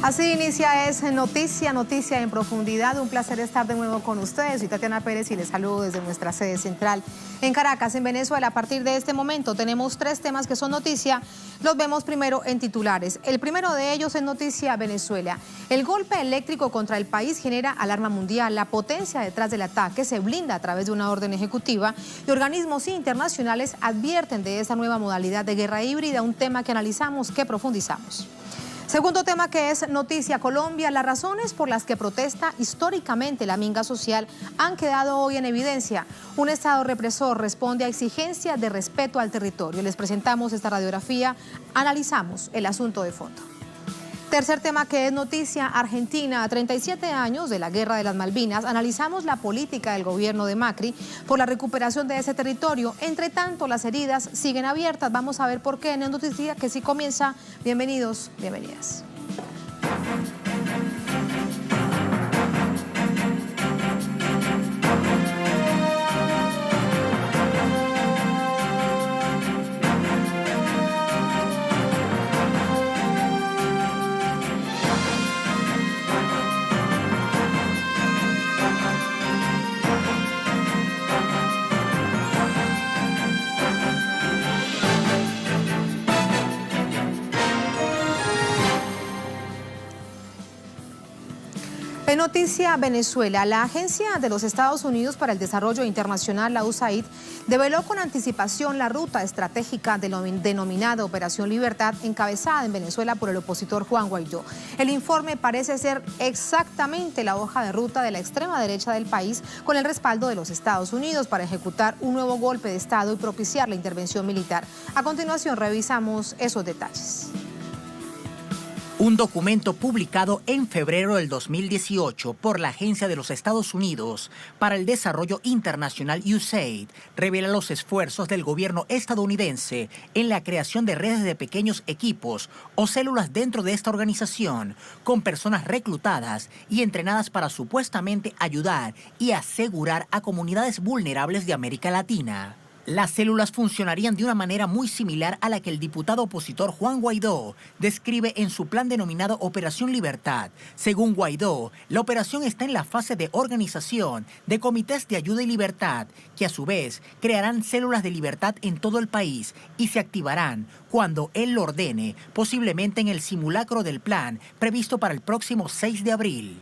Así inicia Es Noticia en Profundidad. Un placer estar de nuevo con ustedes. Soy Tatiana Pérez y les saludo desde nuestra sede central en Caracas, en Venezuela. A partir de este momento tenemos 3 temas que son noticia. Los vemos primero en titulares. El primero de ellos es noticia Venezuela. El golpe eléctrico contra el país genera alarma mundial. La potencia detrás del ataque se blinda a través de una orden ejecutiva y organismos internacionales advierten de esa nueva modalidad de guerra híbrida, un tema que analizamos, que profundizamos. Segundo tema que es noticia Colombia, las razones por las que protesta históricamente la minga social han quedado hoy en evidencia. Un Estado represor responde a exigencias de respeto al territorio. Les presentamos esta radiografía, analizamos el asunto de fondo. Tercer tema que es noticia Argentina, a 37 años de la Guerra de las Malvinas, analizamos la política del gobierno de Macri por la recuperación de ese territorio. Entre tanto, las heridas siguen abiertas. Vamos a ver por qué en la noticia que sí comienza. Bienvenidos, bienvenidas. En noticia Venezuela, la Agencia de los Estados Unidos para el Desarrollo Internacional, la USAID, develó con anticipación la ruta estratégica denominada Operación Libertad, encabezada en Venezuela por el opositor Juan Guaidó. El informe parece ser exactamente la hoja de ruta de la extrema derecha del país, con el respaldo de los Estados Unidos para ejecutar un nuevo golpe de Estado y propiciar la intervención militar. A continuación revisamos esos detalles. Un documento publicado en febrero del 2018 por la Agencia de los Estados Unidos para el Desarrollo Internacional USAID revela los esfuerzos del gobierno estadounidense en la creación de redes de pequeños equipos o células dentro de esta organización con personas reclutadas y entrenadas para supuestamente ayudar y asegurar a comunidades vulnerables de América Latina. Las células funcionarían de una manera muy similar a la que el diputado opositor Juan Guaidó describe en su plan denominado Operación Libertad. Según Guaidó, la operación está en la fase de organización de comités de ayuda y libertad, que a su vez crearán células de libertad en todo el país y se activarán cuando él lo ordene, posiblemente en el simulacro del plan previsto para el próximo 6 de abril.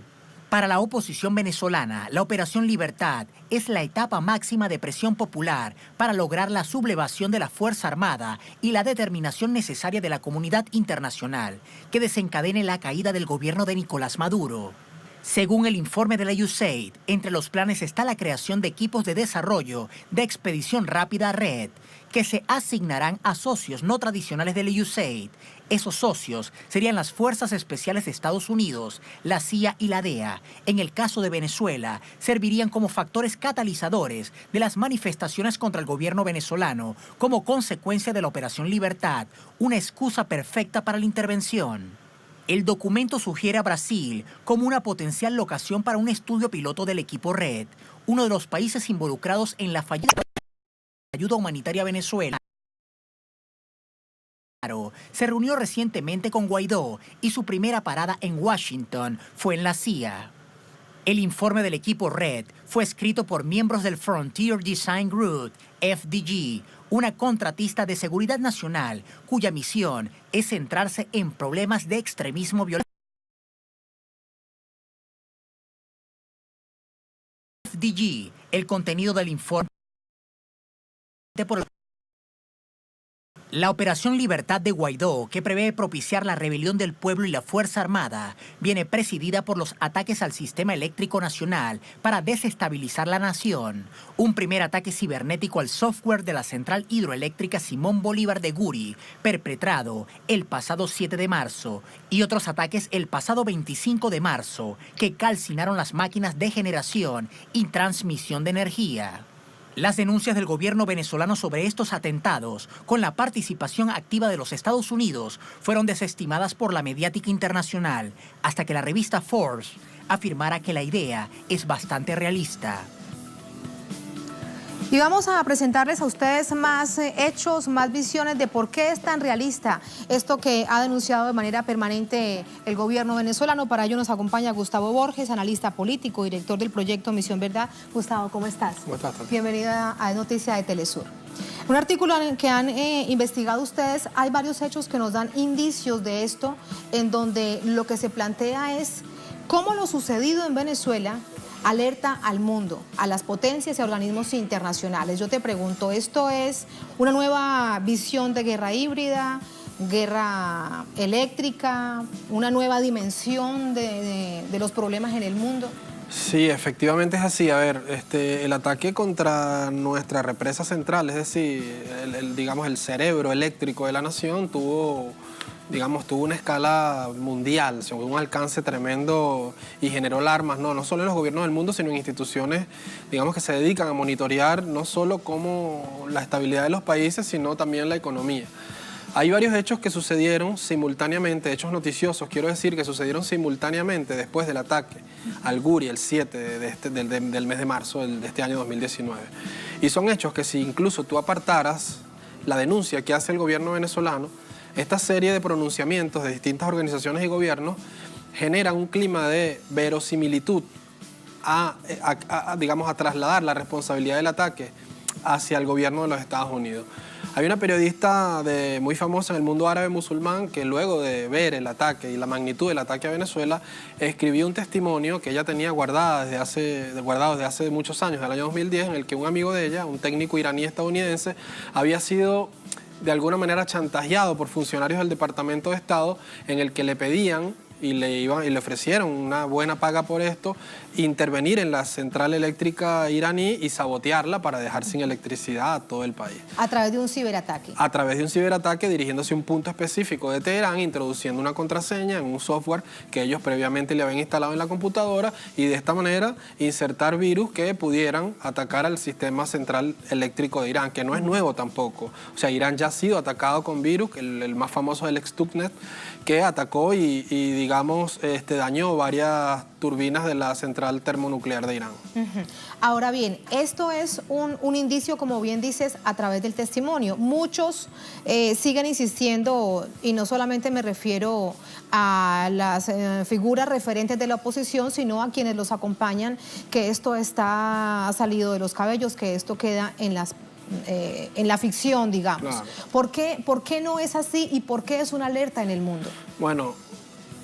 Para la oposición venezolana, la Operación Libertad es la etapa máxima de presión popular para lograr la sublevación de la Fuerza Armada y la determinación necesaria de la comunidad internacional que desencadene la caída del gobierno de Nicolás Maduro. Según el informe de la USAID, entre los planes está la creación de equipos de desarrollo de expedición rápida RED, que se asignarán a socios no tradicionales de la USAID. Esos socios serían las Fuerzas Especiales de Estados Unidos, la CIA y la DEA. En el caso de Venezuela, servirían como factores catalizadores de las manifestaciones contra el gobierno venezolano como consecuencia de la Operación Libertad, una excusa perfecta para la intervención. El documento sugiere a Brasil como una potencial locación para un estudio piloto del equipo RED, uno de los países involucrados en la fallida ayuda humanitaria a Venezuela. Se reunió recientemente con Guaidó y su primera parada en Washington fue en la CIA. El informe del equipo RED fue escrito por miembros del Frontier Design Group, FDG, una contratista de seguridad nacional cuya misión es centrarse en problemas de extremismo violento. FDG, el contenido del informe por la Operación Libertad de Guaidó, que prevé propiciar la rebelión del pueblo y la Fuerza Armada, viene presidida por los ataques al sistema eléctrico nacional para desestabilizar la nación. Un primer ataque cibernético al software de la central hidroeléctrica Simón Bolívar de Guri, perpetrado el pasado 7 de marzo, y otros ataques el pasado 25 de marzo, que calcinaron las máquinas de generación y transmisión de energía. Las denuncias del gobierno venezolano sobre estos atentados, con la participación activa de los Estados Unidos, fueron desestimadas por la mediática internacional, hasta que la revista Forbes afirmara que la idea es bastante realista. Y vamos a presentarles a ustedes más hechos, más visiones de por qué es tan realista esto que ha denunciado de manera permanente el gobierno venezolano. Para ello nos acompaña Gustavo Borges, analista político, director del proyecto Misión Verdad. Gustavo, ¿cómo estás? ¿Cómo estás, Tati? Bienvenida a Noticia de Telesur. Un artículo en el que han investigado ustedes, hay varios hechos que nos dan indicios de esto, en donde lo que se plantea es cómo lo sucedido en Venezuela alerta al mundo, a las potencias y a organismos internacionales. Yo te pregunto, ¿esto es una nueva visión de guerra híbrida, guerra eléctrica, una nueva dimensión de los problemas en el mundo? Sí, efectivamente es así. A ver, el ataque contra nuestra represa central, es decir, digamos el cerebro eléctrico de la nación, tuvo una escala mundial, un alcance tremendo y generó alarmas, no solo en los gobiernos del mundo, sino en instituciones, digamos, que se dedican a monitorear no solo como la estabilidad de los países, sino también la economía. Hay varios hechos que sucedieron simultáneamente, hechos noticiosos, quiero decir, que sucedieron simultáneamente después del ataque al Guri el 7 del mes de marzo de este año 2019. Y son hechos que si incluso tú apartaras la denuncia que hace el gobierno venezolano, esta serie de pronunciamientos de distintas organizaciones y gobiernos generan un clima de verosimilitud digamos, a trasladar la responsabilidad del ataque hacia el gobierno de los Estados Unidos. Hay una periodista muy famosa en el mundo árabe musulmán que luego de ver el ataque y la magnitud del ataque a Venezuela, escribió un testimonio que ella tenía guardado desde hace muchos años, del año 2010, en el que un amigo de ella, un técnico iraní estadounidense, había sido de alguna manera chantajeado por funcionarios del Departamento de Estado, en el que le pedían y le ofrecieron una buena paga por esto, intervenir en la central eléctrica iraní y sabotearla para dejar sin electricidad a todo el país. A través de un ciberataque. A través de un ciberataque, dirigiéndose a un punto específico de Teherán, introduciendo una contraseña en un software que ellos previamente le habían instalado en la computadora y de esta manera insertar virus que pudieran atacar al sistema central eléctrico de Irán, que no es nuevo tampoco. O sea, Irán ya ha sido atacado con virus, el más famoso es el Stuxnet, que atacó y digamos, dañó varias turbinas de la central termonuclear de Irán. Ahora bien, esto es un indicio, como bien dices, a través del testimonio. Muchos siguen insistiendo, y no solamente me refiero a las figuras referentes de la oposición, sino a quienes los acompañan, que esto está salido de los cabellos, que esto queda en la ficción, digamos. Claro. ¿Por qué no es así y por qué es una alerta en el mundo? Bueno,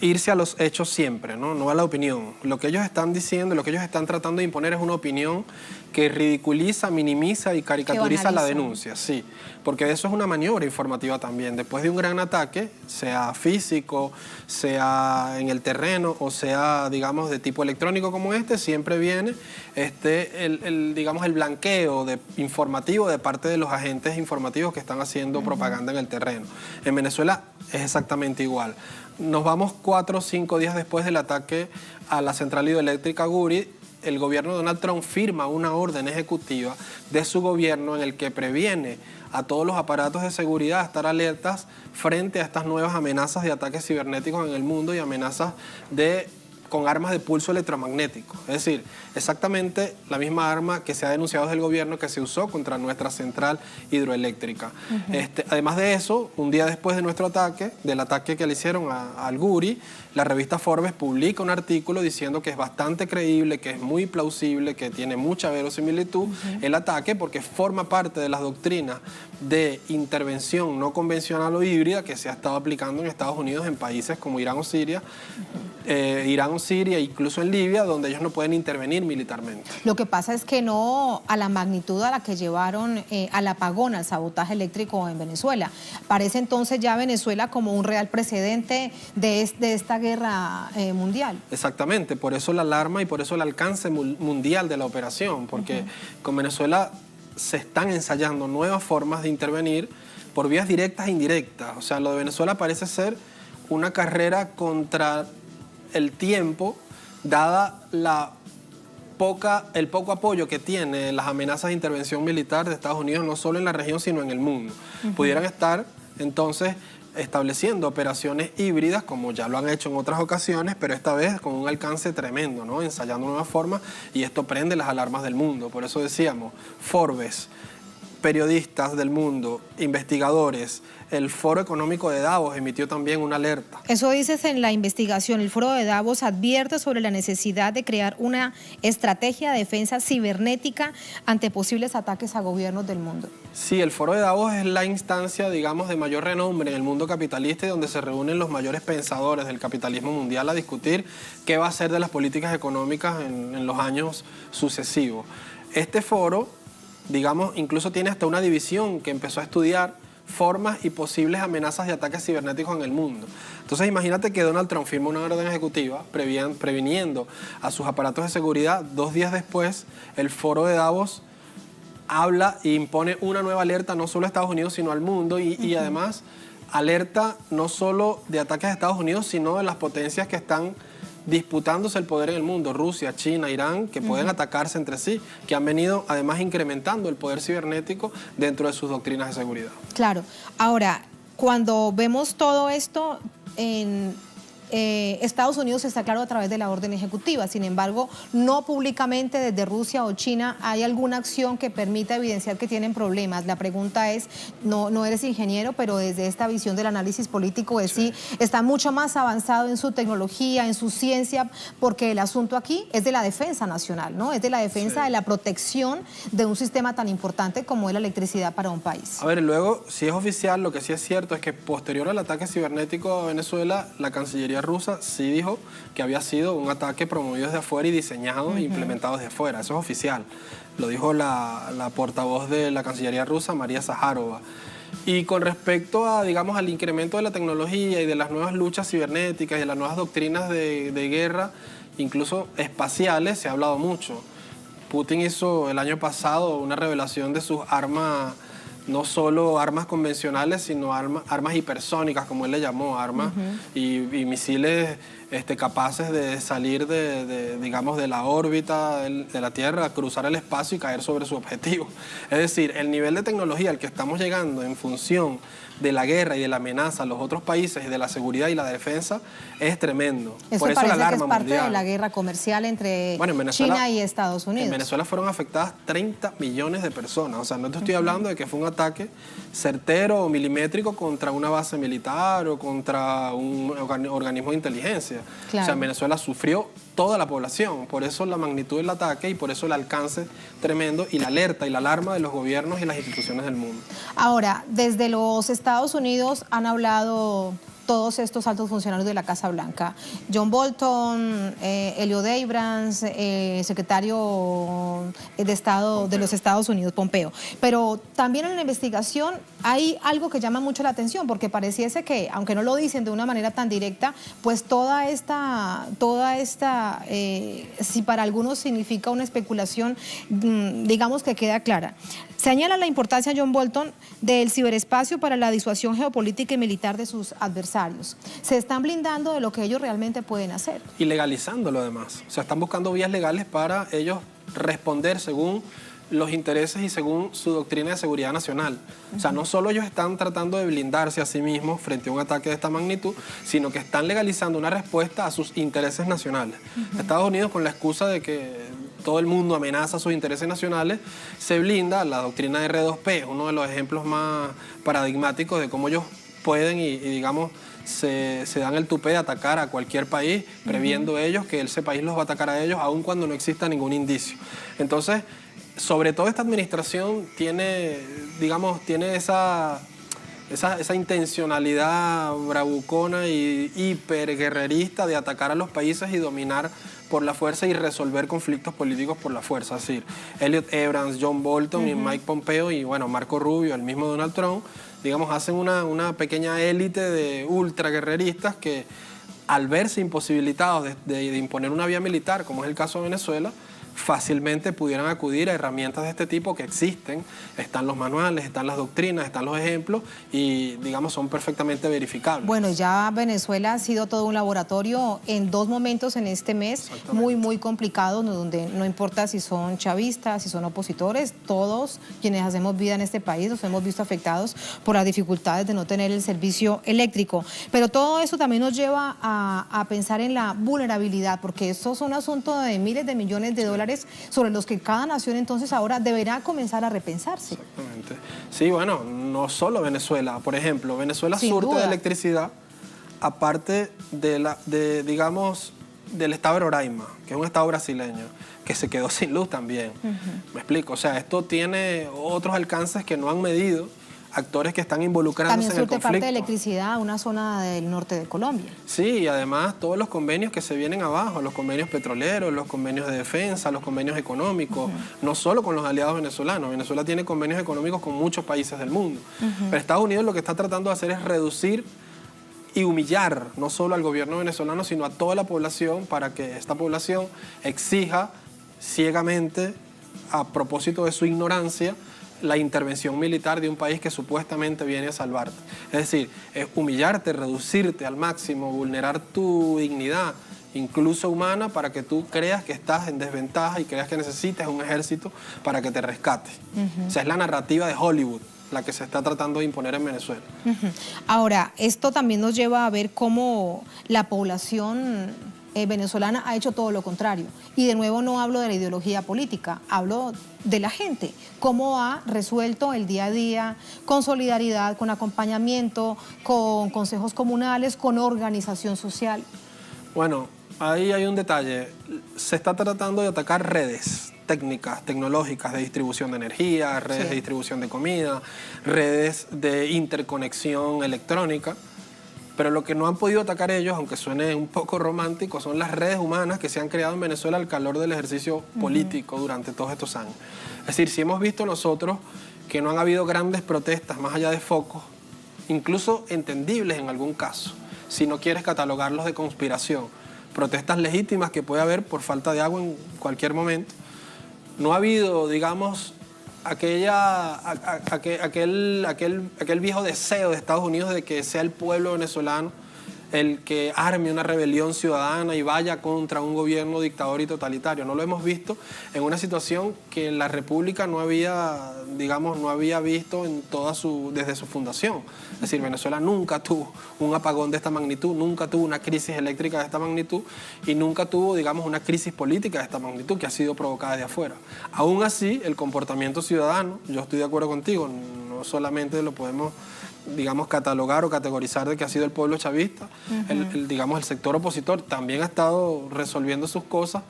irse a los hechos siempre, no a la opinión. Lo que ellos están diciendo, lo que ellos están tratando de imponer es una opinión que ridiculiza, minimiza y caricaturiza la denuncia, sí, porque eso es una maniobra informativa también. Después de un gran ataque, sea físico, sea en el terreno o sea, digamos, de tipo electrónico como siempre viene digamos, el blanqueo informativo de parte de los agentes informativos que están haciendo propaganda en el terreno. En Venezuela es exactamente igual. Nos vamos 4 o 5 días después del ataque a la central hidroeléctrica Guri. El gobierno de Donald Trump firma una orden ejecutiva de su gobierno en el que previene a todos los aparatos de seguridad a estar alertas frente a estas nuevas amenazas de ataques cibernéticos en el mundo y amenazas con armas de pulso electromagnético. Es decir, exactamente la misma arma que se ha denunciado desde el gobierno que se usó contra nuestra central hidroeléctrica. Además de eso, un día después de nuestro ataque, del ataque que le hicieron al Guri, la revista Forbes publica un artículo diciendo que es bastante creíble, que es muy plausible, que tiene mucha verosimilitud el ataque, porque forma parte de las doctrinas de intervención no convencional o híbrida que se ha estado aplicando en Estados Unidos en países como Irán o Siria, incluso en Libia, donde ellos no pueden intervenir militarmente. Lo que pasa es que no a la magnitud a la que llevaron al apagón, al sabotaje eléctrico en Venezuela. Parece entonces ya Venezuela como un real precedente de esta guerra mundial. Exactamente, por eso la alarma y por eso el alcance mundial de la operación, porque con Venezuela se están ensayando nuevas formas de intervenir por vías directas e indirectas. O sea, lo de Venezuela parece ser una carrera contra el tiempo, dada el poco apoyo que tiene las amenazas de intervención militar de Estados Unidos, no solo en la región, sino en el mundo. Pudieran estar, entonces, estableciendo operaciones híbridas, como ya lo han hecho en otras ocasiones, pero esta vez con un alcance tremendo, ¿no? Ensayando nuevas formas, y esto prende las alarmas del mundo. Por eso decíamos, Forbes, periodistas del mundo, investigadores, el Foro Económico de Davos emitió también una alerta. Eso dices en la investigación. El Foro de Davos advierte sobre la necesidad de crear una estrategia de defensa cibernética ante posibles ataques a gobiernos del mundo. Sí, el Foro de Davos es la instancia, digamos, de mayor renombre en el mundo capitalista y donde se reúnen los mayores pensadores del capitalismo mundial a discutir qué va a ser de las políticas económicas en los años sucesivos. Este foro, digamos, incluso tiene hasta una división que empezó a estudiar formas y posibles amenazas de ataques cibernéticos en el mundo. Entonces imagínate que Donald Trump firma una orden ejecutiva previniendo a sus aparatos de seguridad. 2 días después, el Foro de Davos habla e impone una nueva alerta no solo a Estados Unidos, sino al mundo, y además alerta no solo de ataques a Estados Unidos, sino de las potencias que están disputándose el poder en el mundo, Rusia, China, Irán, que pueden atacarse entre sí, que han venido además incrementando el poder cibernético dentro de sus doctrinas de seguridad. Claro. Ahora, cuando vemos todo esto en Estados Unidos, está claro a través de la orden ejecutiva. Sin embargo, no públicamente desde Rusia o China hay alguna acción que permita evidenciar que tienen problemas. La pregunta es, no eres ingeniero, pero desde esta visión del análisis político es si está mucho más avanzado en su tecnología, en su ciencia, porque el asunto aquí es de la defensa nacional, ¿no? Es de la defensa de la protección de un sistema tan importante como es la electricidad para un país. A ver, luego, si es oficial, lo que sí es cierto es que posterior al ataque cibernético a Venezuela, la Cancillería rusa sí dijo que había sido un ataque promovido desde afuera y diseñado e implementado desde afuera. Eso es oficial. Lo dijo la portavoz de la Cancillería rusa, María Zaharova. Y con respecto a, digamos, al incremento de la tecnología y de las nuevas luchas cibernéticas y de las nuevas doctrinas de guerra, incluso espaciales, se ha hablado mucho. Putin hizo el año pasado una revelación de sus armas, no solo armas convencionales, sino armas hipersónicas, como él le llamó, armas y misiles capaces de salir digamos, de la órbita de la Tierra, cruzar el espacio y caer sobre su objetivo. Es decir, el nivel de tecnología al que estamos llegando en función de la guerra y de la amenaza a los otros países y de la seguridad y la defensa es tremendo. Eso por eso parece la alarma que es parte mundial de la guerra comercial entre Venezuela, China y Estados Unidos. En Venezuela fueron afectadas 30 millones de personas. O sea, no te estoy hablando de que fue un ataque certero o milimétrico contra una base militar o contra un organismo de inteligencia. Claro. O sea, en Venezuela sufrió toda la población. Por eso la magnitud del ataque y por eso el alcance tremendo y la alerta y la alarma de los gobiernos y las instituciones del mundo. Ahora, desde los Estados Unidos han hablado todos estos altos funcionarios de la Casa Blanca. John Bolton, Elliot Abrams, secretario de Estado Pompeo de los Estados Unidos, Pompeo. Pero también en la investigación hay algo que llama mucho la atención, porque pareciese que, aunque no lo dicen de una manera tan directa, pues toda esta si para algunos significa una especulación, digamos que queda clara. Señala la importancia, John Bolton, del ciberespacio para la disuasión geopolítica y militar de sus adversarios. Se están blindando de lo que ellos realmente pueden hacer. Y legalizándolo además. O sea, están buscando vías legales para ellos responder según los intereses y según su doctrina de seguridad nacional. O sea, no solo ellos están tratando de blindarse a sí mismos frente a un ataque de esta magnitud, sino que están legalizando una respuesta a sus intereses nacionales. Estados Unidos, con la excusa de que todo el mundo amenaza sus intereses nacionales, se blinda. La doctrina de R2P es uno de los ejemplos más paradigmáticos de cómo ellos pueden y digamos, se dan el tupé de atacar a cualquier país, previendo ellos que ese país los va a atacar a ellos, aun cuando no exista ningún indicio. Entonces, sobre todo esta administración tiene, digamos, esa intencionalidad bravucona y hiperguerrerista de atacar a los países y dominar por la fuerza y resolver conflictos políticos por la fuerza. Es decir, Elliot Abrams, John Bolton y Mike Pompeo y, bueno, Marco Rubio, el mismo Donald Trump, digamos, hacen una pequeña élite de ultraguerreristas que, al verse imposibilitados de imponer una vía militar, como es el caso de Venezuela, fácilmente pudieran acudir a herramientas de este tipo que existen. Están los manuales, están las doctrinas, están los ejemplos y, digamos, son perfectamente verificables. Bueno, ya Venezuela ha sido todo un laboratorio en 2 momentos en este mes muy complicados, donde no importa si son chavistas, si son opositores, todos quienes hacemos vida en este país nos hemos visto afectados por las dificultades de no tener el servicio eléctrico. Pero todo eso también nos lleva a pensar en la vulnerabilidad, porque esto es un asunto de miles de millones de dólares sobre los que cada nación entonces ahora deberá comenzar a repensarse. Exactamente. Sí, bueno, no solo Venezuela. Por ejemplo, Venezuela surte de electricidad, aparte digamos, del estado de Roraima, que es un estado brasileño, que se quedó sin luz también. Me explico, o sea, esto tiene otros alcances que no han medido actores que están involucrándose en el conflicto. También surte parte de electricidad una zona del norte de Colombia. Sí, y además todos los convenios que se vienen abajo, los convenios petroleros, los convenios de defensa, los convenios económicos, no solo con los aliados venezolanos. Venezuela tiene convenios económicos con muchos países del mundo. Pero Estados Unidos lo que está tratando de hacer es reducir y humillar no solo al gobierno venezolano, sino a toda la población, para que esta población exija ciegamente, a propósito de su ignorancia, la intervención militar de un país que supuestamente viene a salvarte. Es decir, es humillarte, reducirte al máximo, vulnerar tu dignidad, incluso humana, para que tú creas que estás en desventaja y creas que necesitas un ejército para que te rescate. O sea, es la narrativa de Hollywood la que se está tratando de imponer en Venezuela. Ahora, esto también nos lleva a ver cómo la población venezolana ha hecho todo lo contrario. Y de nuevo no hablo de la ideología política, hablo de la gente. Cómo ha resuelto el día a día, con solidaridad, con acompañamiento, con consejos comunales, con organización social. Bueno, ahí hay un detalle. Se está tratando de atacar redes técnicas, tecnológicas de distribución de energía, redes de distribución de comida, redes de interconexión electrónica. Pero lo que no han podido atacar ellos, aunque suene un poco romántico, son las redes humanas que se han creado en Venezuela al calor del ejercicio político durante todos estos años. Es decir, si hemos visto nosotros que no han habido grandes protestas más allá de focos, incluso entendibles en algún caso, si no quieres catalogarlos de conspiración, protestas legítimas que puede haber por falta de agua en cualquier momento, no ha habido, digamos, aquel viejo deseo de Estados Unidos de que sea el pueblo venezolano el que arme una rebelión ciudadana y vaya contra un gobierno dictador y totalitario. No lo hemos visto en una situación que la República no había, digamos, no había visto en desde su fundación. Es decir, Venezuela nunca tuvo un apagón de esta magnitud, nunca tuvo una crisis eléctrica de esta magnitud y nunca tuvo, digamos, una crisis política de esta magnitud que ha sido provocada de afuera. Aún así, el comportamiento ciudadano, yo estoy de acuerdo contigo, no solamente lo podemos, digamos, catalogar o categorizar de que ha sido el pueblo chavista, digamos, el sector opositor también ha estado resolviendo sus cosas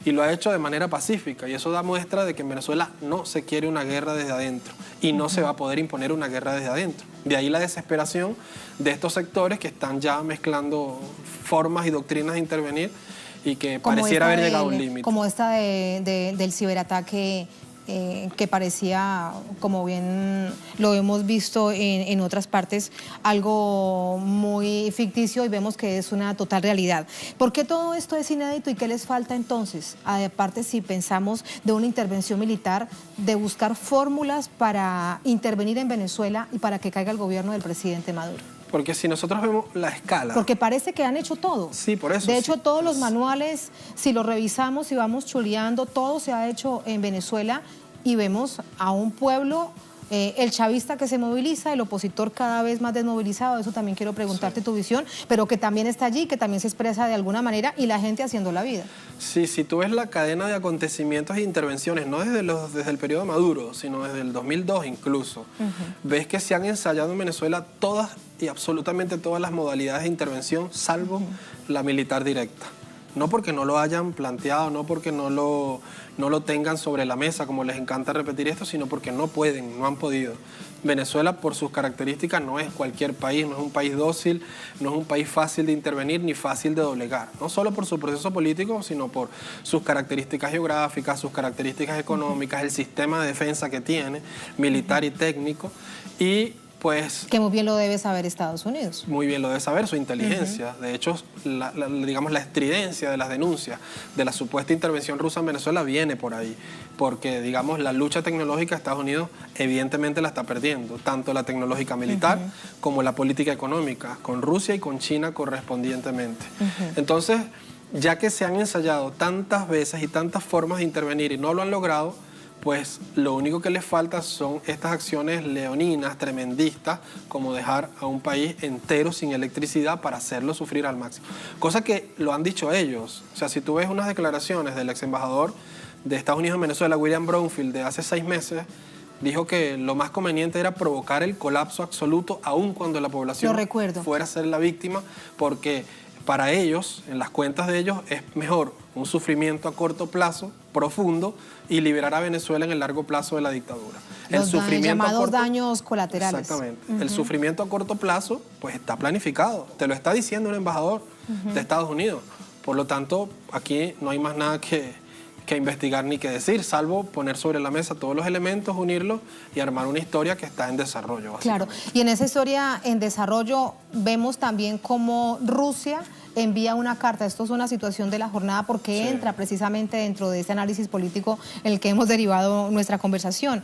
y lo ha hecho de manera pacífica, y eso da muestra de que en Venezuela no se quiere una guerra desde adentro y no se va a poder imponer una guerra desde adentro. De ahí la desesperación de estos sectores que están ya mezclando formas y doctrinas de intervenir y que pareciera haber llegado a un límite. Como esta del ciberataque que parecía, como bien lo hemos visto en otras partes, algo muy ficticio, y vemos que es una total realidad. ¿Por qué todo esto es inédito y qué les falta entonces? Aparte, si pensamos de una intervención militar, de buscar fórmulas para intervenir en Venezuela y para que caiga el gobierno del presidente Maduro. Porque si nosotros vemos la escala... Porque parece que han hecho todo. Sí, por eso. De hecho, todos los manuales, si los revisamos y vamos chuleando, todo se ha hecho en Venezuela y vemos a un pueblo, el chavista que se moviliza, el opositor cada vez más desmovilizado. Eso también quiero preguntarte tu visión, pero que también está allí, que también se expresa de alguna manera, y la gente haciendo la vida. Sí, si tú ves la cadena de acontecimientos e intervenciones, no desde el periodo de Maduro, sino desde el 2002 incluso, ves que se han ensayado en Venezuela todas y absolutamente todas las modalidades de intervención, salvo la militar directa. No porque no lo hayan planteado, no porque no lo tengan sobre la mesa, como les encanta repetir esto, sino porque no pueden, no han podido. Venezuela, por sus características, no es cualquier país, no es un país dócil, no es un país fácil de intervenir ni fácil de doblegar. No solo por su proceso político, sino por sus características geográficas, sus características económicas, el sistema de defensa que tiene, militar y técnico. Y pues... Que muy bien lo debe saber Estados Unidos. Muy bien lo debe saber, su inteligencia. De hecho, digamos, la estridencia de las denuncias de la supuesta intervención rusa en Venezuela viene por ahí. Porque, digamos, la lucha tecnológica de Estados Unidos evidentemente la está perdiendo. Tanto la tecnológica militar como la política económica, con Rusia y con China correspondientemente. Entonces, ya que se han ensayado tantas veces y tantas formas de intervenir y no lo han logrado, pues lo único que les falta son estas acciones leoninas, tremendistas, como dejar a un país entero sin electricidad para hacerlo sufrir al máximo. Cosa que lo han dicho ellos. O sea, si tú ves unas declaraciones del ex embajador de Estados Unidos en Venezuela, William Brownfield, de hace 6 meses, dijo que lo más conveniente era provocar el colapso absoluto, aun cuando la población fuera a ser la víctima, porque para ellos, en las cuentas de ellos, es mejor un sufrimiento a corto plazo, profundo, y liberar a Venezuela en el largo plazo de la dictadura. Los llamados daños colaterales. Exactamente. El sufrimiento a corto plazo, pues está planificado. Te lo está diciendo un embajador de Estados Unidos. Por lo tanto, aquí no hay más nada que investigar ni que decir, salvo poner sobre la mesa todos los elementos, unirlos y armar una historia que está en desarrollo. Claro, y en esa historia en desarrollo vemos también cómo Rusia envía una carta. Esto es una situación de la jornada porque entra precisamente dentro de ese análisis político en el que hemos derivado nuestra conversación.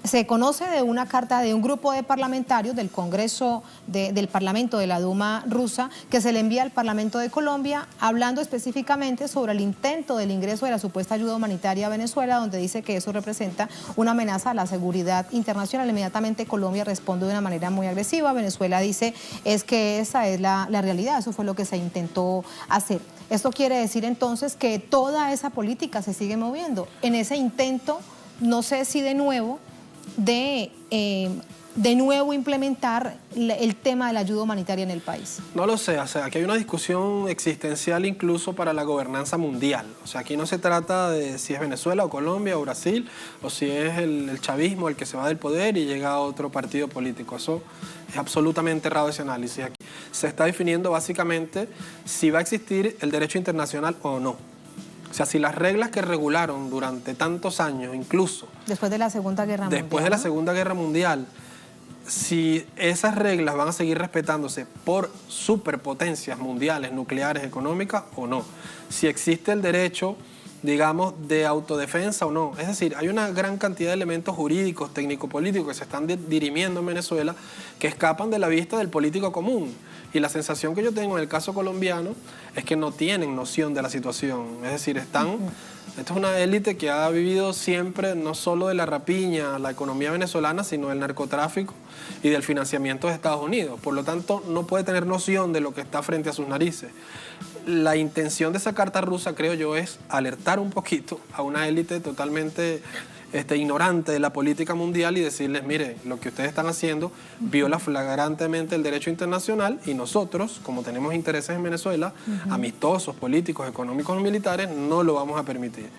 Se conoce de una carta de un grupo de parlamentarios del Congreso del Parlamento de la Duma rusa que se le envía al Parlamento de Colombia hablando específicamente sobre el intento del ingreso de la supuesta ayuda humanitaria a Venezuela, donde dice que eso representa una amenaza a la seguridad internacional. Inmediatamente Colombia responde de una manera muy agresiva. Venezuela dice es que esa es la realidad, eso fue lo que se intentó hacer. Esto quiere decir entonces que toda esa política se sigue moviendo en ese intento, no sé si de nuevo implementar el tema de la ayuda humanitaria en el país. No lo sé, o sea, aquí hay una discusión existencial incluso para la gobernanza mundial. O sea, aquí no se trata de si es Venezuela o Colombia o Brasil, o si es el chavismo el que se va del poder y llega a otro partido político. Eso es absolutamente errado ese análisis. Aquí se está definiendo básicamente si va a existir el derecho internacional o no. O sea, si las reglas que regularon durante tantos años, incluso... Después de la Segunda Guerra Mundial. Después de la Segunda Guerra Mundial, si esas reglas van a seguir respetándose por superpotencias mundiales, nucleares, económicas o no. Si existe el derecho, digamos, de autodefensa o no. Es decir, hay una gran cantidad de elementos jurídicos, técnico-políticos que se están dirimiendo en Venezuela que escapan de la vista del político común. Y la sensación que yo tengo en el caso colombiano es que no tienen noción de la situación. Es decir, esto es una élite que ha vivido siempre no solo de la rapiña, la economía venezolana, sino del narcotráfico y del financiamiento de Estados Unidos. Por lo tanto, no puede tener noción de lo que está frente a sus narices. La intención de esa carta rusa, creo yo, es alertar un poquito a una élite totalmente ignorante de la política mundial y decirles, mire, lo que ustedes están haciendo viola flagrantemente el derecho internacional y nosotros, como tenemos intereses en Venezuela, amistosos, políticos, económicos y militares, no lo vamos a permitir.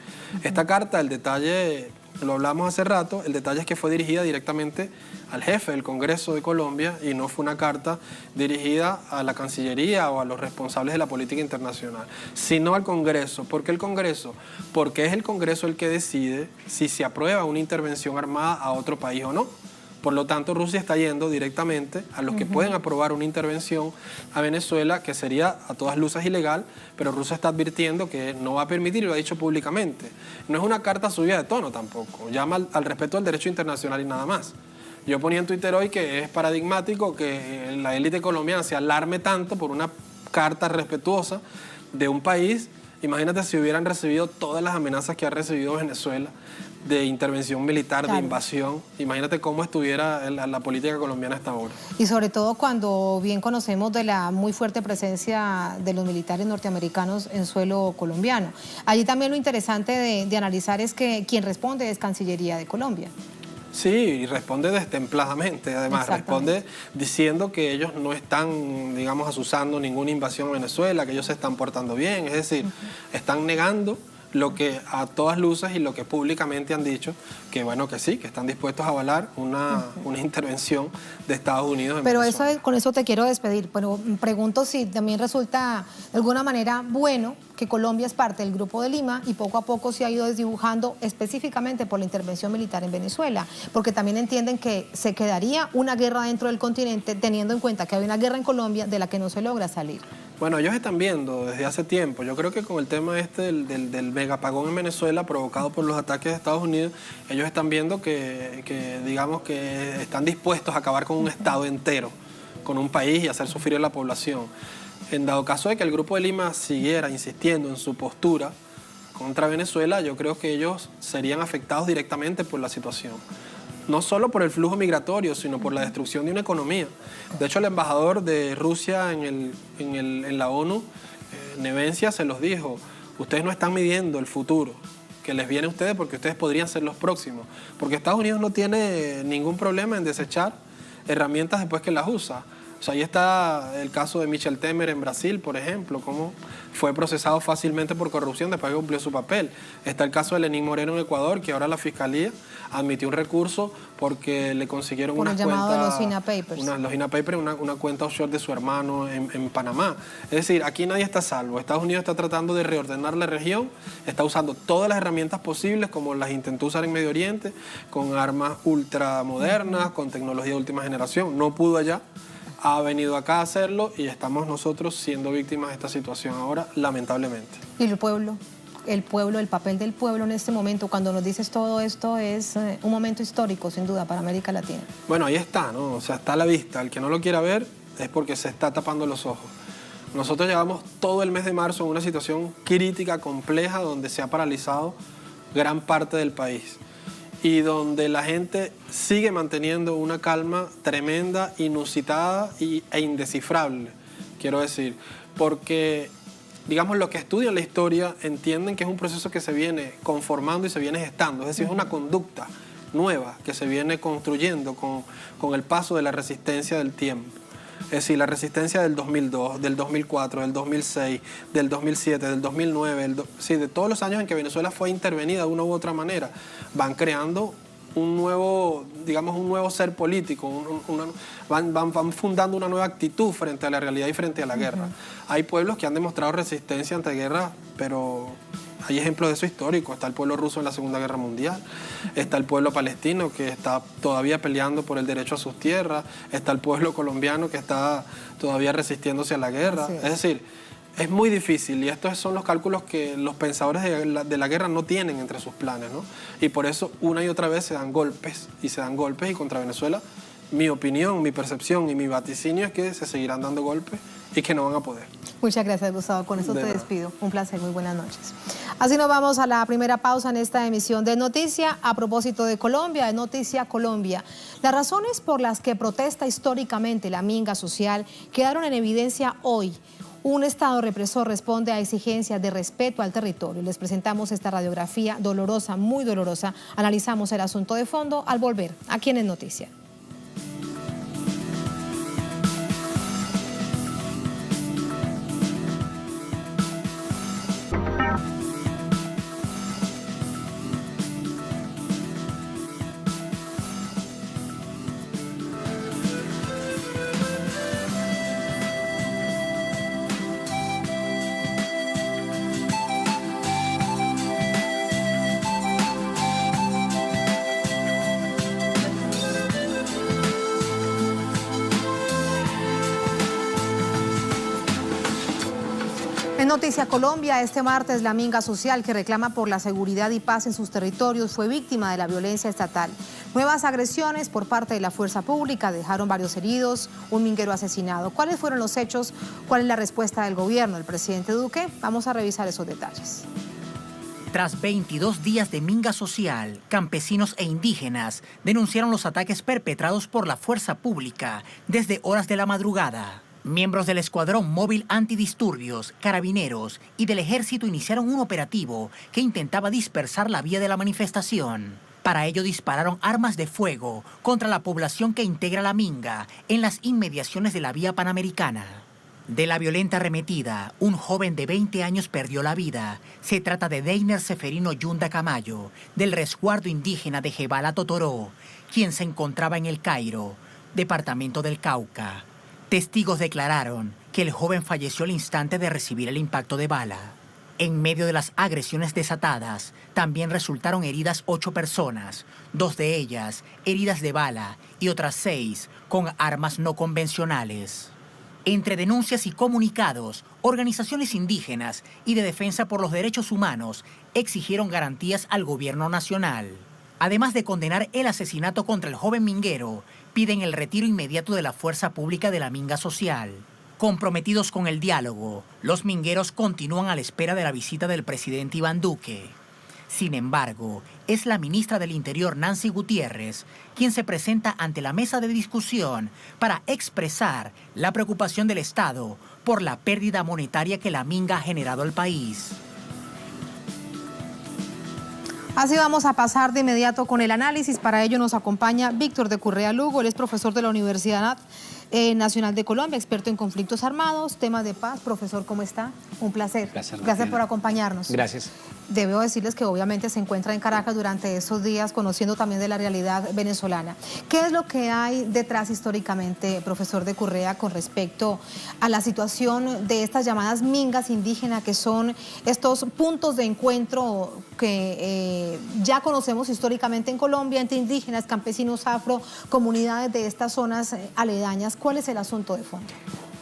Esta carta, el detalle, lo hablamos hace rato, el detalle es que fue dirigida directamente al jefe del Congreso de Colombia y no fue una carta dirigida a la Cancillería o a los responsables de la política internacional, sino al Congreso. ¿Por qué el Congreso? Porque es el Congreso el que decide si se aprueba una intervención armada a otro país o no. Por lo tanto, Rusia está yendo directamente a los que pueden aprobar una intervención a Venezuela, que sería a todas luces ilegal, pero Rusia está advirtiendo que no va a permitir y lo ha dicho públicamente. No es una carta subida de tono tampoco, llama al respeto del derecho internacional y nada más. Yo ponía en Twitter hoy que es paradigmático que la élite colombiana se alarme tanto por una carta respetuosa de un país. Imagínate si hubieran recibido todas las amenazas que ha recibido Venezuela de intervención militar, de invasión. Imagínate cómo estuviera la política colombiana hasta ahora. Y sobre todo cuando bien conocemos de la muy fuerte presencia de los militares norteamericanos en suelo colombiano. Allí también lo interesante de analizar es que quien responde es Cancillería de Colombia. Sí, y responde destempladamente, además, responde diciendo que ellos no están, digamos, azuzando ninguna invasión a Venezuela, que ellos se están portando bien, es decir, están negando lo que a todas luces y lo que públicamente han dicho, que bueno, que sí, que están dispuestos a avalar una intervención de Estados Unidos en Pero Venezuela. con eso te quiero despedir, pero pregunto si también resulta de alguna manera bueno que Colombia es parte del Grupo de Lima y poco a poco se ha ido desdibujando específicamente por la intervención militar en Venezuela, porque también entienden que se quedaría una guerra dentro del continente teniendo en cuenta que hay una guerra en Colombia de la que no se logra salir. Bueno, ellos están viendo desde hace tiempo, yo creo que con el tema del megapagón en Venezuela provocado por los ataques de Estados Unidos, ellos están viendo que digamos que están dispuestos a acabar con un estado entero, con un país y hacer sufrir a la población. En dado caso de que el Grupo de Lima siguiera insistiendo en su postura contra Venezuela, yo creo que ellos serían afectados directamente por la situación. No solo por el flujo migratorio, sino por la destrucción de una economía. De hecho, el embajador de Rusia en la ONU, Nevencia, se los dijo: ustedes no están midiendo el futuro que les viene a ustedes porque ustedes podrían ser los próximos. Porque Estados Unidos no tiene ningún problema en desechar herramientas después que las usa. O sea, ahí está el caso de Michel Temer en Brasil, por ejemplo, cómo fue procesado fácilmente por corrupción después que cumplió su papel. Está el caso de Lenín Moreno en Ecuador, que ahora la Fiscalía admitió un recurso porque le consiguieron unas cuentas... Por el llamado de los INA Papers. Los INA Papers, una cuenta offshore de su hermano en Panamá. Es decir, aquí nadie está a salvo. Estados Unidos está tratando de reordenar la región, está usando todas las herramientas posibles, como las intentó usar en Medio Oriente, con armas ultramodernas, con tecnología de última generación. No pudo allá. Ha venido acá a hacerlo y estamos nosotros siendo víctimas de esta situación ahora, lamentablemente. ¿Y el pueblo? El papel del pueblo en este momento, cuando nos dices todo esto, es un momento histórico, sin duda, para América Latina. Bueno, ahí está, ¿no? O sea, está a la vista. El que no lo quiera ver es porque se está tapando los ojos. Nosotros llevamos todo el mes de marzo en una situación crítica, compleja, donde se ha paralizado gran parte del país y donde la gente sigue manteniendo una calma tremenda, inusitada e indescifrable, quiero decir, porque, digamos, los que estudian la historia entienden que es un proceso que se viene conformando y se viene gestando, es decir, es una conducta nueva que se viene construyendo con el paso de la resistencia del tiempo. Es decir, la resistencia del 2002, del 2004, del 2006, del 2007, del 2009, de todos los años en que Venezuela fue intervenida de una u otra manera, van creando un nuevo, digamos, un nuevo ser político, van fundando una nueva actitud frente a la realidad y frente a la guerra. Hay pueblos que han demostrado resistencia ante guerra, pero hay ejemplos de eso históricos. Está el pueblo ruso en la Segunda Guerra Mundial, está el pueblo palestino que está todavía peleando por el derecho a sus tierras, está el pueblo colombiano que está todavía resistiéndose a la guerra. Es decir, es muy difícil y estos son los cálculos que los pensadores de la guerra no tienen entre sus planes, ¿no? Y por eso una y otra vez se dan golpes y contra Venezuela. Mi opinión, mi percepción y mi vaticinio es que se seguirán dando golpes y que no van a poder. Muchas gracias, Gustavo. Con eso te despido. Un placer. Muy buenas noches. Así nos vamos a la primera pausa en esta emisión de Noticia. A propósito de Colombia, de Noticia Colombia. Las razones por las que protesta históricamente la minga social quedaron en evidencia hoy. Un Estado represor responde a exigencias de respeto al territorio. Les presentamos esta radiografía dolorosa, muy dolorosa. Analizamos el asunto de fondo al volver aquí en Noticia. En Noticia Colombia, este martes la minga social que reclama por la seguridad y paz en sus territorios fue víctima de la violencia estatal. Nuevas agresiones por parte de la fuerza pública dejaron varios heridos, un minguero asesinado. ¿Cuáles fueron los hechos? ¿Cuál es la respuesta del gobierno, del presidente Duque? Vamos a revisar esos detalles. Tras 22 días de minga social, campesinos e indígenas denunciaron los ataques perpetrados por la fuerza pública desde horas de la madrugada. Miembros del Escuadrón Móvil Antidisturbios, Carabineros y del Ejército iniciaron un operativo que intentaba dispersar la vía de la manifestación. Para ello dispararon armas de fuego contra la población que integra la minga en las inmediaciones de la vía panamericana. De la violenta arremetida, un joven de 20 años perdió la vida. Se trata de Deiner Seferino Yunda Camayo, del resguardo indígena de Jebala Totoró, quien se encontraba en El Cairo, departamento del Cauca. Testigos declararon que el joven falleció al instante de recibir el impacto de bala. En medio de las agresiones desatadas, también resultaron heridas 8 personas, 2 de ellas heridas de bala y otras 6 con armas no convencionales. Entre denuncias y comunicados, organizaciones indígenas y de defensa por los derechos humanos exigieron garantías al gobierno nacional. Además de condenar el asesinato contra el joven minguero, piden el retiro inmediato de la fuerza pública de la minga social. Comprometidos con el diálogo, los mingueros continúan a la espera de la visita del presidente Iván Duque. Sin embargo, es la ministra del Interior, Nancy Gutiérrez, quien se presenta ante la mesa de discusión para expresar la preocupación del Estado por la pérdida monetaria que la minga ha generado al país. Así vamos a pasar de inmediato con el análisis. Para ello nos acompaña Víctor de Currea Lugo, él es profesor de la Universidad Nacional de Colombia, experto en conflictos armados, temas de paz. Profesor, ¿cómo está? Un placer. Gracias por acompañarnos. Gracias. Debo decirles que obviamente se encuentra en Caracas durante esos días, conociendo también de la realidad venezolana. ¿Qué es lo que hay detrás históricamente, profesor de Currea, con respecto a la situación de estas llamadas mingas indígenas, que son estos puntos de encuentro que ya conocemos históricamente en Colombia, entre indígenas, campesinos, afro, comunidades de estas zonas aledañas? ¿Cuál es el asunto de fondo?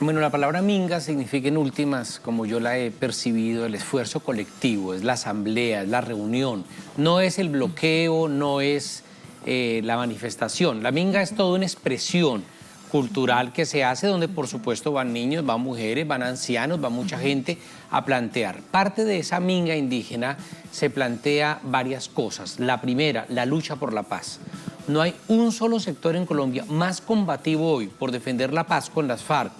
Bueno, la palabra minga significa en últimas, como yo la he percibido, el esfuerzo colectivo, es la asamblea, es la reunión, no es el bloqueo, no es la manifestación. La minga es toda una expresión cultural que se hace donde por supuesto van niños, van mujeres, van ancianos, va mucha gente a plantear. Parte de esa minga indígena se plantea varias cosas. La primera, la lucha por la paz. No hay un solo sector en Colombia más combativo hoy por defender la paz con las FARC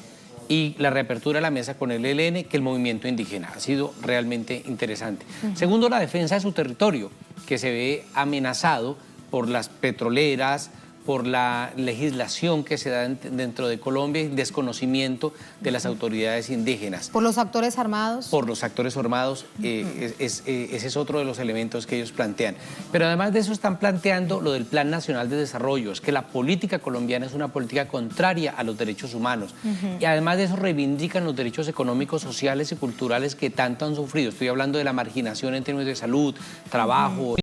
y la reapertura de la mesa con el ELN que el movimiento indígena. Ha sido realmente interesante. Segundo, la defensa de su territorio, que se ve amenazado por las petroleras, por la legislación que se da dentro de Colombia y desconocimiento de las autoridades indígenas. ¿Por los actores armados? Por los actores armados, ese es otro de los elementos que ellos plantean. Pero además de eso están planteando lo del Plan Nacional de Desarrollo, es que la política colombiana es una política contraria a los derechos humanos. Y además de eso reivindican los derechos económicos, sociales y culturales que tanto han sufrido. Estoy hablando de la marginación en términos de salud, trabajo.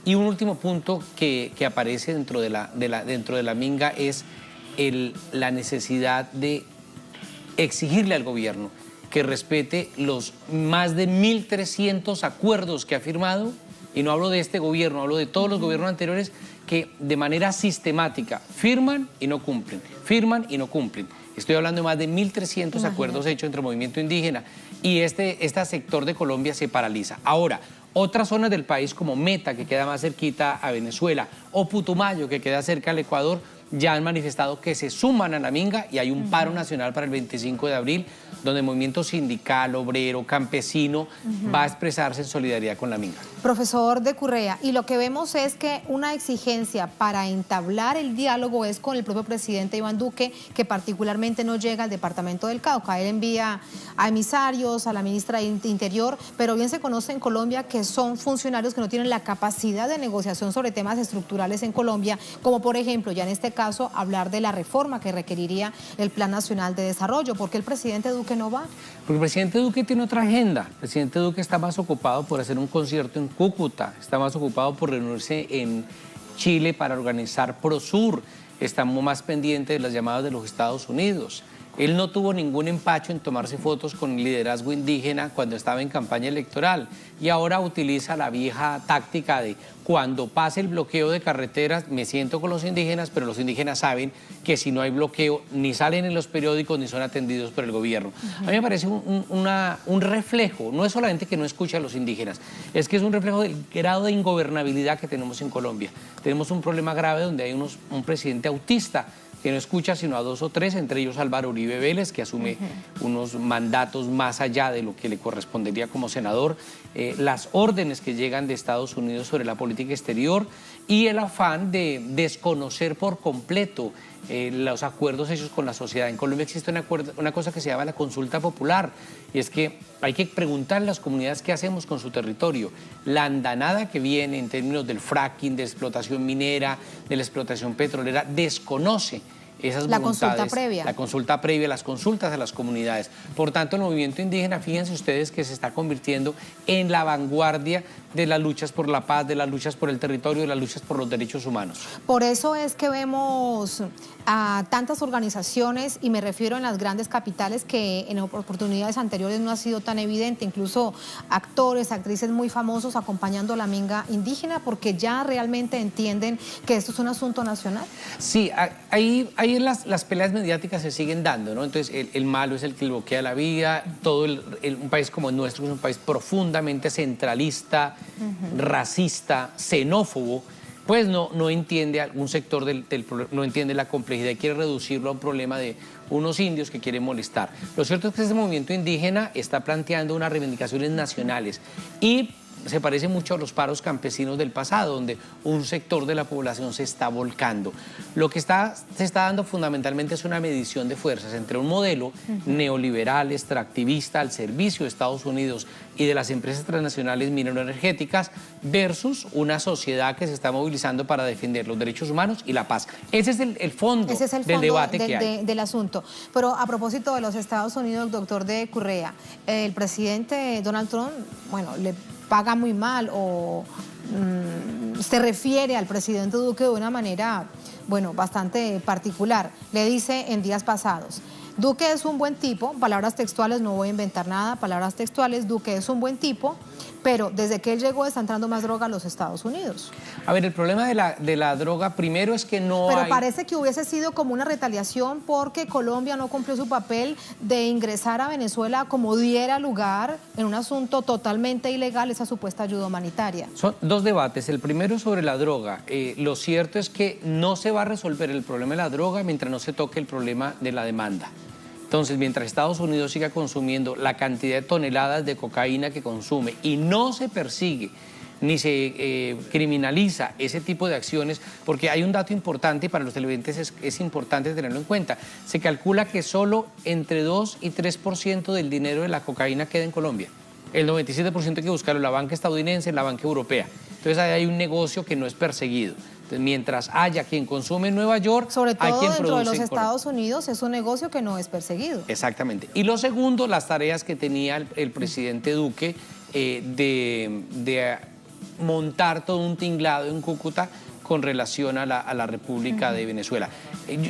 Y un último punto que aparece dentro de la minga es la necesidad de exigirle al gobierno que respete los más de 1.300 acuerdos que ha firmado, y no hablo de este gobierno, hablo de todos los gobiernos anteriores que de manera sistemática firman y no cumplen, firman y no cumplen. Estoy hablando de más de 1.300 acuerdos hechos entre el movimiento indígena y este sector de Colombia se paraliza. Ahora, otras zonas del país como Meta, que queda más cerquita a Venezuela, o Putumayo, que queda cerca al Ecuador, ya han manifestado que se suman a la minga y hay un paro nacional para el 25 de abril, donde el movimiento sindical, obrero, campesino va a expresarse en solidaridad con la minga. Profesor de Currea, y lo que vemos es que una exigencia para entablar el diálogo es con el propio presidente Iván Duque, que particularmente no llega al departamento del Cauca. Él envía a emisarios, a la ministra de Interior, pero bien se conoce en Colombia que son funcionarios que no tienen la capacidad de negociación sobre temas estructurales en Colombia, como por ejemplo, ya en este caso, hablar de la reforma que requeriría el Plan Nacional de Desarrollo. ¿Por qué el presidente Duque no va? Porque el presidente Duque tiene otra agenda. El presidente Duque está más ocupado por hacer un concierto en Cúcuta, está más ocupado por reunirse en Chile para organizar Prosur, está más pendiente de las llamadas de los Estados Unidos. Él no tuvo ningún empacho en tomarse fotos con el liderazgo indígena cuando estaba en campaña electoral y ahora utiliza la vieja táctica de cuando pase el bloqueo de carreteras me siento con los indígenas, pero los indígenas saben que si no hay bloqueo ni salen en los periódicos ni son atendidos por el gobierno. A mí me parece un reflejo, no es solamente que no escucha a los indígenas, es que es un reflejo del grado de ingobernabilidad que tenemos en Colombia. Tenemos un problema grave donde hay un presidente autista que no escucha sino a 2 o 3, entre ellos Álvaro Uribe Vélez, que asume unos mandatos más allá de lo que le correspondería como senador, las órdenes que llegan de Estados Unidos sobre la política exterior y el afán de desconocer por completo los acuerdos hechos con la sociedad. En Colombia existe una cosa que se llama la consulta popular, y es que hay que preguntar a las comunidades qué hacemos con su territorio. La andanada que viene en términos del fracking, de explotación minera, de la explotación petrolera, desconoce esas voluntades. La consulta previa, las consultas a las comunidades. Por tanto, el movimiento indígena, fíjense ustedes que se está convirtiendo en la vanguardia de las luchas por la paz, de las luchas por el territorio, de las luchas por los derechos humanos. Por eso es que vemos a tantas organizaciones, y me refiero en las grandes capitales, que en oportunidades anteriores no ha sido tan evidente, incluso actores, actrices muy famosos acompañando a la minga indígena, porque ya realmente entienden que esto es un asunto nacional. Sí, ahí las peleas mediáticas se siguen dando, ¿no? Entonces el malo es el que bloquea la vida, un país como el nuestro es un país profundamente centralista, racista, xenófobo, pues no entiende algún sector no entiende la complejidad y quiere reducirlo a un problema de unos indios que quieren molestar. Lo cierto es que este movimiento indígena está planteando unas reivindicaciones nacionales y se parece mucho a los paros campesinos del pasado, donde un sector de la población se está volcando. Lo que se está dando fundamentalmente es una medición de fuerzas entre un modelo neoliberal, extractivista, al servicio de Estados Unidos y de las empresas transnacionales mineroenergéticas, versus una sociedad que se está movilizando para defender los derechos humanos y la paz. Ese es el fondo del debate que hay. Del asunto. Pero a propósito de los Estados Unidos, doctor de Currea, el presidente Donald Trump, bueno, le paga muy mal o se refiere al presidente Duque de una manera, bueno, bastante particular. Le dice en días pasados: Duque es un buen tipo, palabras textuales, no voy a inventar nada, palabras textuales, Duque es un buen tipo, pero desde que él llegó está entrando más droga a los Estados Unidos. A ver, el problema de la droga primero es que no Pero parece que hubiese sido como una retaliación porque Colombia no cumplió su papel de ingresar a Venezuela como diera lugar en un asunto totalmente ilegal, esa supuesta ayuda humanitaria. Son dos debates. El primero sobre la droga. Lo cierto es que no se va a resolver el problema de la droga mientras no se toque el problema de la demanda. Entonces, mientras Estados Unidos siga consumiendo la cantidad de toneladas de cocaína que consume y no se persigue ni se criminaliza ese tipo de acciones, porque hay un dato importante y para los televidentes es importante tenerlo en cuenta. Se calcula que solo entre 2 y 3% del dinero de la cocaína queda en Colombia. El 97% hay que buscarlo en la banca estadounidense, en la banca europea. Entonces ahí hay un negocio que no es perseguido. Entonces, mientras haya quien consume en Nueva York, sobre todo hay quien dentro produce de los en Estados Unidos, es un negocio que no es perseguido. Exactamente. Y lo segundo, las tareas que tenía el presidente Duque de montar todo un tinglado en Cúcuta con relación a la República de Venezuela.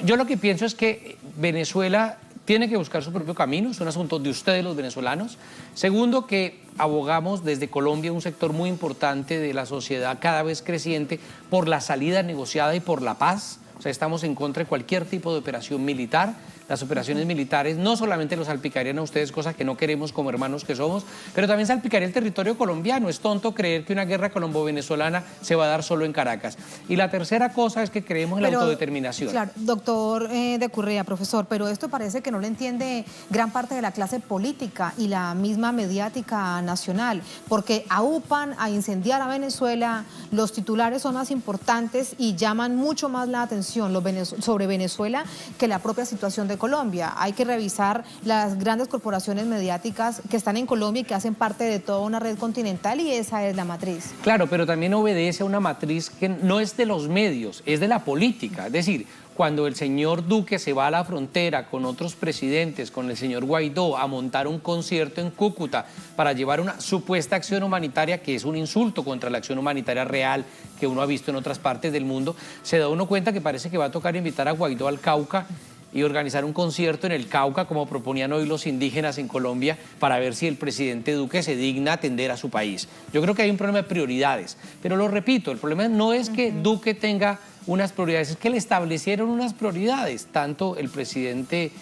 Yo lo que pienso es que Venezuela tiene que buscar su propio camino, es un asunto de ustedes los venezolanos. Segundo, que abogamos desde Colombia, un sector muy importante de la sociedad cada vez creciente, por la salida negociada y por la paz. O sea, estamos en contra de cualquier tipo de operación militar. Las operaciones militares no solamente los salpicarían a ustedes, cosas que no queremos como hermanos que somos, pero también salpicaría el territorio colombiano. Es tonto creer que una guerra colombo-venezolana se va a dar solo en Caracas. Y la tercera cosa es que creemos en la autodeterminación. Claro, doctor de Currea, profesor, pero esto parece que no lo entiende gran parte de la clase política y la misma mediática nacional, porque aupan a incendiar a Venezuela, los titulares son más importantes y llaman mucho más la atención sobre Venezuela que la propia situación de Colombia. Hay que revisar las grandes corporaciones mediáticas que están en Colombia y que hacen parte de toda una red continental, y esa es la matriz. Claro, pero también obedece a una matriz que no es de los medios, es de la política. Es decir, cuando el señor Duque se va a la frontera con otros presidentes, con el señor Guaidó, a montar un concierto en Cúcuta para llevar una supuesta acción humanitaria, que es un insulto contra la acción humanitaria real que uno ha visto en otras partes del mundo, se da uno cuenta que parece que va a tocar invitar a Guaidó al Cauca y organizar un concierto en el Cauca, como proponían hoy los indígenas en Colombia, para ver si el presidente Duque se digna atender a su país. Yo creo que hay un problema de prioridades, pero lo repito, el problema no es que Duque tenga unas prioridades, es que le establecieron unas prioridades. Tanto el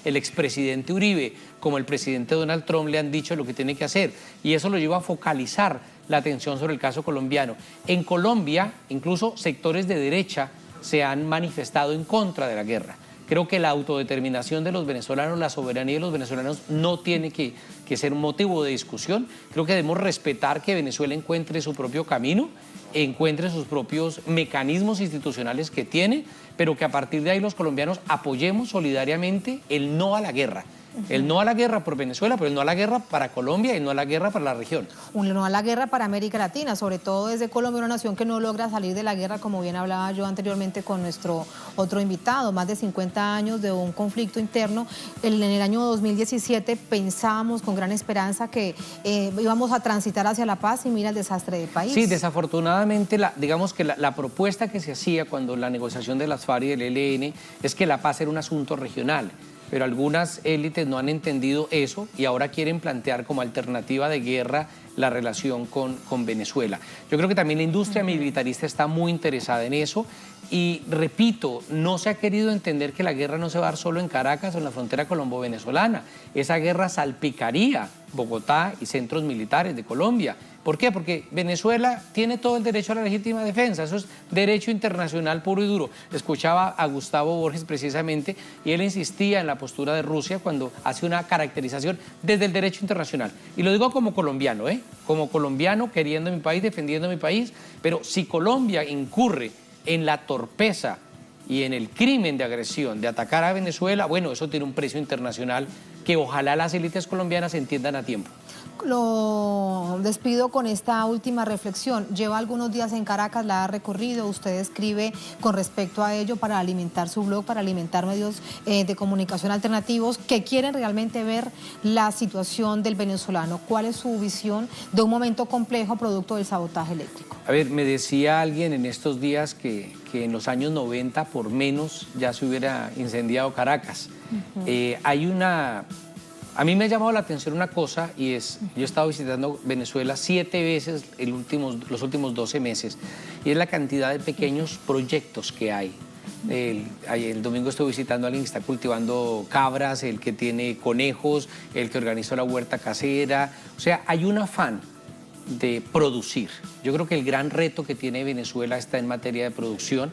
expresidente Uribe como el presidente Donald Trump le han dicho lo que tiene que hacer, y eso lo lleva a focalizar la atención sobre el caso colombiano. En Colombia, incluso sectores de derecha se han manifestado en contra de la guerra, Creo que la autodeterminación de los venezolanos, la soberanía de los venezolanos no tiene que ser un motivo de discusión. Creo que debemos respetar que Venezuela encuentre su propio camino, encuentre sus propios mecanismos institucionales que tiene, pero que a partir de ahí los colombianos apoyemos solidariamente el no a la guerra. El no a la guerra por Venezuela, pero el no a la guerra para Colombia y el no a la guerra para la región. Un no a la guerra para América Latina, sobre todo desde Colombia, una nación que no logra salir de la guerra, como bien hablaba yo anteriormente con nuestro otro invitado. Más de 50 años de un conflicto interno. En el año 2017 pensábamos con gran esperanza que íbamos a transitar hacia la paz y mira el desastre del país. Sí, desafortunadamente, digamos que la propuesta que se hacía cuando la negociación de las FARC y del ELN es que la paz era un asunto regional. Pero algunas élites no han entendido eso y ahora quieren plantear como alternativa de guerra la relación con Venezuela. Yo creo que también la industria militarista está muy interesada en eso y, repito, no se ha querido entender que la guerra no se va a dar solo en Caracas o en la frontera colombo-venezolana. Esa guerra salpicaría Bogotá y centros militares de Colombia. ¿Por qué? Porque Venezuela tiene todo el derecho a la legítima defensa, eso es derecho internacional puro y duro. Escuchaba a Gustavo Borges precisamente y él insistía en la postura de Rusia cuando hace una caracterización desde el derecho internacional. Y lo digo como colombiano, como colombiano queriendo mi país, defendiendo mi país, pero si Colombia incurre en la torpeza y en el crimen de agresión de atacar a Venezuela, bueno, eso tiene un precio internacional que ojalá las élites colombianas entiendan a tiempo. Lo despido con esta última reflexión. Lleva algunos días en Caracas, la ha recorrido, usted escribe con respecto a ello para alimentar su blog, para alimentar medios de comunicación alternativos que quieren realmente ver la situación del venezolano. ¿Cuál es su visión de un momento complejo producto del sabotaje eléctrico? A ver, me decía alguien en estos días que en los años 90 por menos ya se hubiera incendiado Caracas. A mí me ha llamado la atención una cosa y es, yo he estado visitando Venezuela 7 veces los últimos 12 meses y es la cantidad de pequeños proyectos que hay. El domingo estuve visitando a alguien que está cultivando cabras, el que tiene conejos, el que organizó la huerta casera. O sea, hay un afán de producir. Yo creo que el gran reto que tiene Venezuela está en materia de producción.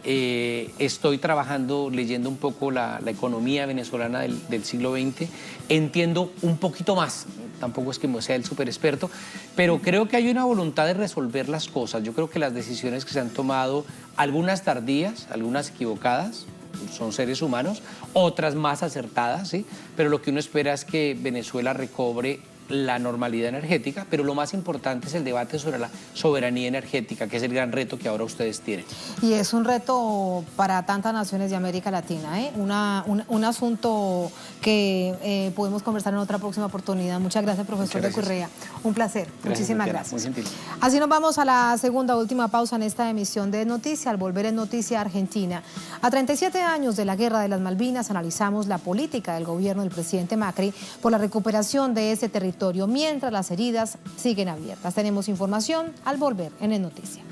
Estoy trabajando, leyendo un poco la economía venezolana del siglo XX, entiendo un poquito más, tampoco es que sea el súper experto, pero creo que hay una voluntad de resolver las cosas. Yo creo que las decisiones que se han tomado, algunas tardías, algunas equivocadas, son seres humanos, otras más acertadas, ¿sí? Pero lo que uno espera es que Venezuela recobre la normalidad energética, pero lo más importante es el debate sobre la soberanía energética, que es el gran reto que ahora ustedes tienen. Y es un reto para tantas naciones de América Latina, un asunto que podemos conversar en otra próxima oportunidad. Muchas gracias, profesor de Correa. Un placer. Muchísimas gracias. Muy gentil. Así nos vamos a la segunda última pausa en esta emisión de Noticia. Al volver en Noticia Argentina, a 37 años de la Guerra de las Malvinas, analizamos la política del gobierno del presidente Macri por la recuperación de ese territorio, mientras las heridas siguen abiertas. Tenemos información al volver en el Noticia.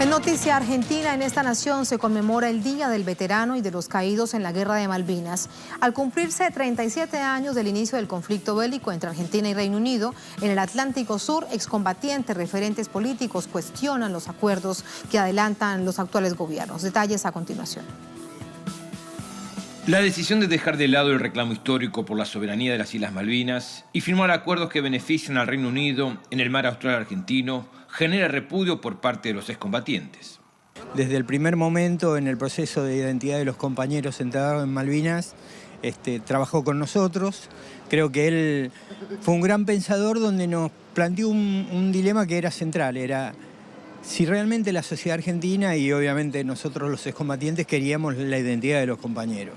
Noticia Argentina. En esta nación se conmemora el Día del Veterano y de los Caídos en la Guerra de Malvinas. Al cumplirse 37 años del inicio del conflicto bélico entre Argentina y Reino Unido, en el Atlántico Sur, excombatientes, referentes políticos cuestionan los acuerdos que adelantan los actuales gobiernos. Detalles a continuación. La decisión de dejar de lado el reclamo histórico por la soberanía de las Islas Malvinas y firmar acuerdos que benefician al Reino Unido en el mar austral argentino genera repudio por parte de los excombatientes. Desde el primer momento en el proceso de identidad de los compañeros enterrados en Malvinas, trabajó con nosotros. Creo que él fue un gran pensador donde nos planteó un dilema que era central, era si realmente la sociedad argentina y obviamente nosotros los excombatientes queríamos la identidad de los compañeros,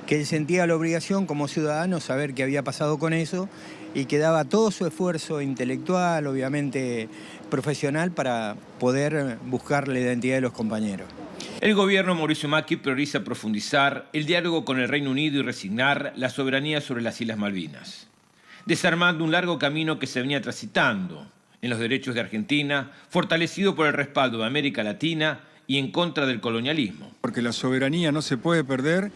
que él sentía la obligación como ciudadano saber qué había pasado con eso y que daba todo su esfuerzo intelectual, obviamente profesional, para poder buscar la identidad de los compañeros. El gobierno Mauricio Macri prioriza profundizar el diálogo con el Reino Unido y resignar la soberanía sobre las Islas Malvinas, desarmando un largo camino que se venía transitando en los derechos de Argentina, fortalecido por el respaldo de América Latina y en contra del colonialismo. Porque la soberanía no se puede perder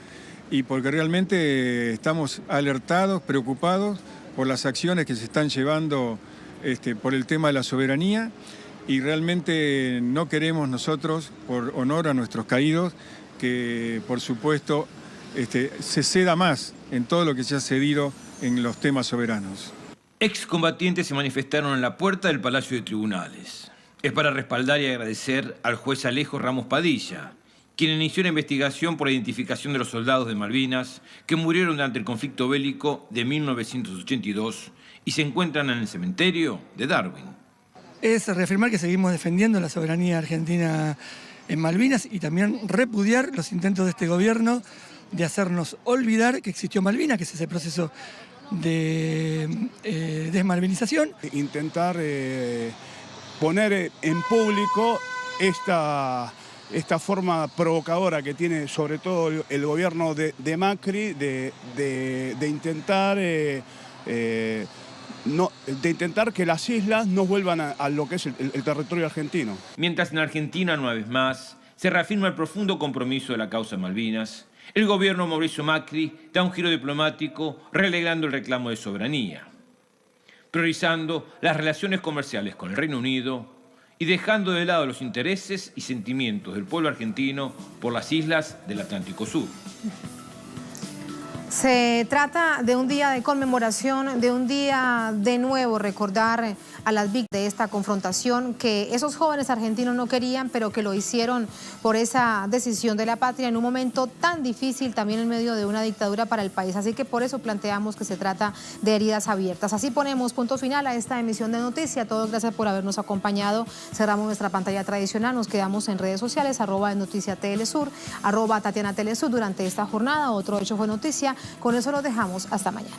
y porque realmente estamos alertados, preocupados por las acciones que se están llevando por el tema de la soberanía. Y realmente no queremos nosotros, por honor a nuestros caídos, que por supuesto se ceda más en todo lo que se ha cedido en los temas soberanos. Excombatientes se manifestaron en la puerta del Palacio de Tribunales. Es para respaldar y agradecer al juez Alejo Ramos Padilla, quien inició la investigación por la identificación de los soldados de Malvinas que murieron durante el conflicto bélico de 1982 y se encuentran en el cementerio de Darwin. Es reafirmar que seguimos defendiendo la soberanía argentina en Malvinas y también repudiar los intentos de este gobierno de hacernos olvidar que existió Malvinas, que es ese proceso de desmalvinización. Intentar poner en público esta forma provocadora que tiene sobre todo el gobierno de Macri de intentar que las islas no vuelvan a lo que es el territorio argentino. Mientras en Argentina, una vez más, se reafirma el profundo compromiso de la causa Malvinas, el gobierno Mauricio Macri da un giro diplomático relegando el reclamo de soberanía, priorizando las relaciones comerciales con el Reino Unido y dejando de lado los intereses y sentimientos del pueblo argentino por las islas del Atlántico Sur. Se trata de un día de conmemoración, de un día de nuevo recordar a las víctimas de esta confrontación que esos jóvenes argentinos no querían, pero que lo hicieron por esa decisión de la patria en un momento tan difícil, también en medio de una dictadura para el país. Así que por eso planteamos que se trata de heridas abiertas. Así ponemos punto final a esta emisión de Noticia. A todos gracias por habernos acompañado. Cerramos nuestra pantalla tradicional. Nos quedamos en redes sociales, @NoticiaTLSur, @TatianaTLSur durante esta jornada. Otro hecho fue noticia. Con eso los dejamos. Hasta mañana.